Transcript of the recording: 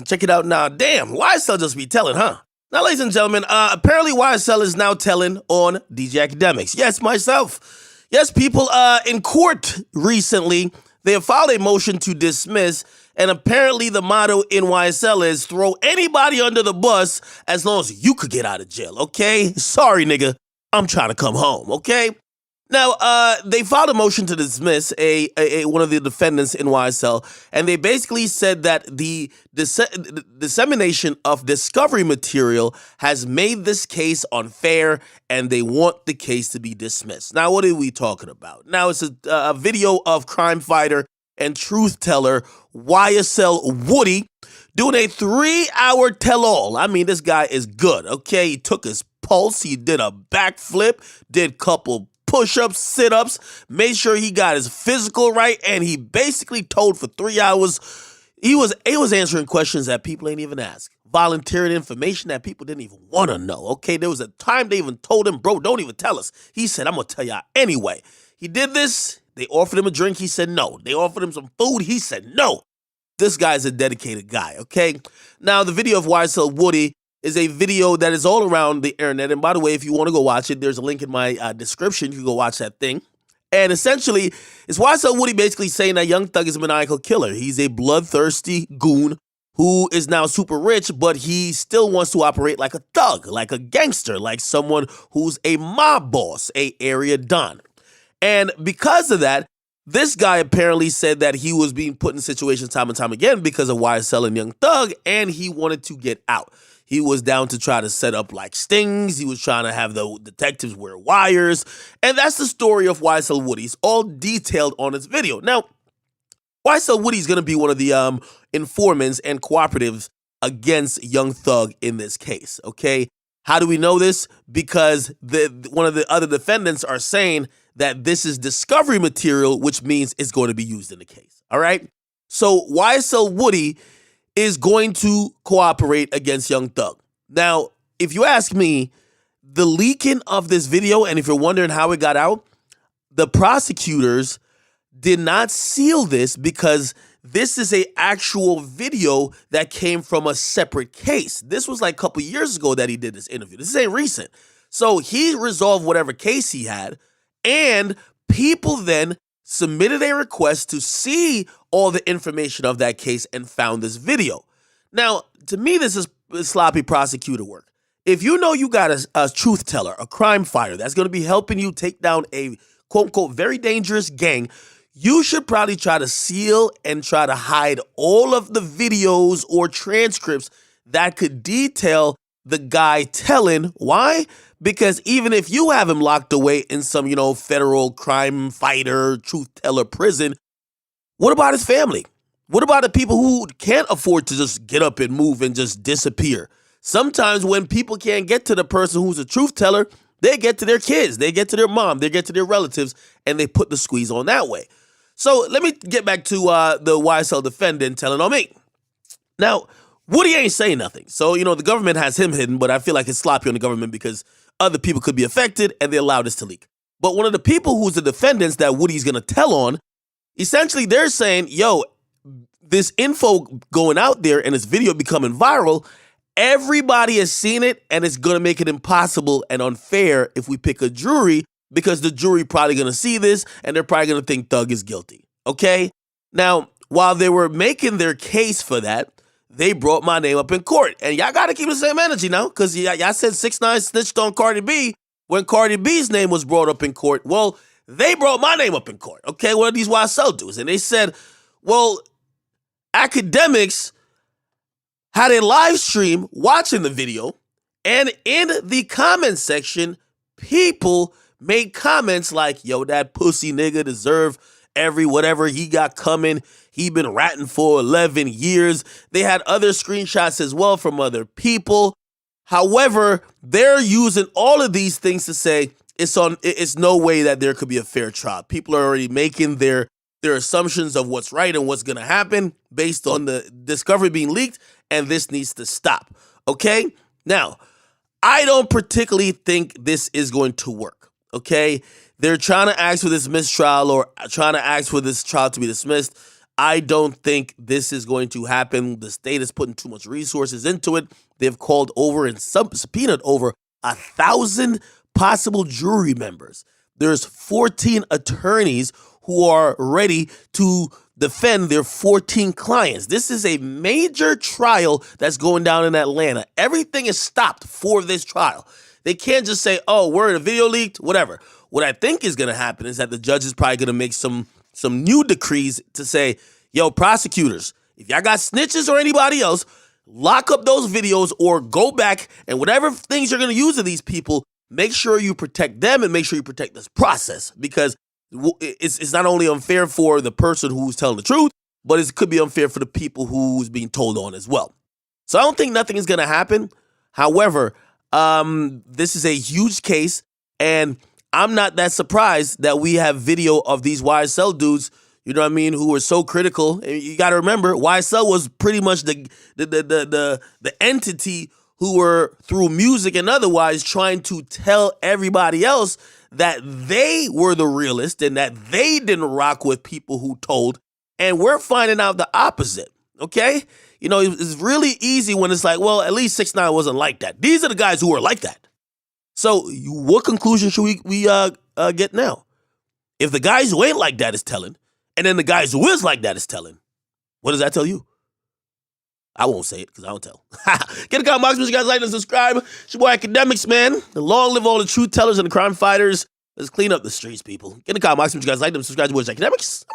Check it out now. Damn, YSL just be telling, huh? Now, ladies and gentlemen, apparently YSL is now telling on DJ Akademiks. Yes, myself. Yes, people in court recently, they have filed a motion to dismiss, and apparently the motto in YSL is throw anybody under the bus as long as you could get out of jail, okay? Sorry, nigga, I'm trying to come home, okay? Now, they filed a motion to dismiss one of the defendants in YSL, and they basically said that the dissemination of discovery material has made this case unfair, and they want the case to be dismissed. Now, what are we talking about? Now, it's a video of crime fighter and truth teller YSL Woody doing a 3-hour tell-all. I mean, this guy is good, okay? He took his pulse, he did a backflip, did couple push-ups, sit-ups, made sure he got his physical right, and he basically told for 3 hours. He was answering questions that people ain't even asked, volunteering information that people didn't even want to know, okay? There was a time they even told him, bro, don't even tell us. He said, I'm going to tell y'all anyway. He did this. They offered him a drink. He said no. They offered him some food. He said no. This guy's a dedicated guy, okay? Now, the video of YSL Woody is a video that is all around the internet. And by the way, if you want to go watch it, there's a link in my description. You can go watch that thing. And essentially, it's YSL Woody basically saying that Young Thug is a maniacal killer. He's a bloodthirsty goon who is now super rich, but he still wants to operate like a thug, like a gangster, like someone who's a mob boss, a area don. And because of that, this guy apparently said that he was being put in situations time and time again because of YSL and Young Thug, and he wanted to get out. He was down to try to set up like stings. He was trying to have the detectives wear wires. And that's the story of YSL Woody. It's all detailed on this video. Now, YSL Woody is going to be one of the informants and cooperatives against Young Thug in this case, okay? How do we know this? Because one of the other defendants are saying that this is discovery material, which means it's going to be used in the case, all right? So YSL Woody is going to cooperate against Young Thug. Now, if you ask me, the leaking of this video, and if you're wondering how it got out, the prosecutors did not seal this because this is an actual video that came from a separate case. This was like a couple years ago that he did this interview. This ain't recent. So he resolved whatever case he had, and people then submitted a request to see all the information of that case and found this video. Now, to me, this is sloppy prosecutor work. If you know you got a truth teller, a crime fighter that's going to be helping you take down a quote-unquote very dangerous gang, you should probably try to seal and try to hide all of the videos or transcripts that could detail the guy telling. Why? Because even if you have him locked away in some, federal crime fighter, truth teller prison, what about his family? What about the people who can't afford to just get up and move and just disappear? Sometimes when people can't get to the person who's a truth teller, they get to their kids, they get to their mom, they get to their relatives, and they put the squeeze on that way. So let me get back to the YSL defendant telling on me. Now, Woody ain't saying nothing. So, the government has him hidden, but I feel like it's sloppy on the government because other people could be affected and they allowed this to leak. But one of the people who's the defendants that Woody's going to tell on, essentially they're saying, yo, this info going out there and this video becoming viral, everybody has seen it and it's going to make it impossible and unfair if we pick a jury because the jury probably going to see this and they're probably going to think Thug is guilty, okay? Now, while they were making their case for that, they brought my name up in court. And y'all got to keep the same energy now because y'all said 6ix9ine snitched on Cardi B when Cardi B's name was brought up in court. Well, they brought my name up in court, okay? What are these YSL dudes? And they said, well, Akademiks had a live stream watching the video, and in the comment section, people made comments like, yo, that pussy nigga deserve every whatever he got coming. He been ratting for 11 years. They had other screenshots as well from other people. However, they're using all of these things to say it's no way that there could be a fair trial. People are already making their assumptions of what's right and what's going to happen based on the discovery being leaked, and this needs to stop, okay? Now, I don't particularly think this is going to work, okay? They're trying to ask for this mistrial or trying to ask for this trial to be dismissed. I don't think this is going to happen. The state is putting too much resources into it. They've called over and subpoenaed over 1,000 possible jury members. There's 14 attorneys who are ready to defend their 14 clients. This is a major trial that's going down in Atlanta. Everything is stopped for this trial. They can't just say, oh, word, a video leaked, whatever. What I think is going to happen is that the judge is probably going to make some new decrees to say, yo, prosecutors, if y'all got snitches or anybody else, lock up those videos or go back and whatever things you're going to use of these people, make sure you protect them and make sure you protect this process, because it's not only unfair for the person who's telling the truth, but it could be unfair for the people who's being told on as well. So I don't think nothing is going to happen. However, this is a huge case, and I'm not that surprised that we have video of these YSL dudes, you know what I mean, who were so critical. And you got to remember, YSL was pretty much the entity who were, through music and otherwise, trying to tell everybody else that they were the realest and that they didn't rock with people who told. And we're finding out the opposite, okay? You know, it's really easy when it's like, well, at least 6ix9ine wasn't like that. These are the guys who were like that. So what conclusion should we get now? If the guys who ain't like that is telling, and then the guys who is like that is telling, what does that tell you? I won't say it because I don't tell. Get a comment box, you guys like and subscribe. It's your boy Akademiks, man. Long live all the truth tellers and the crime fighters. Let's clean up the streets, people. Get a comment box, you guys like them, subscribe to your boy Akademiks.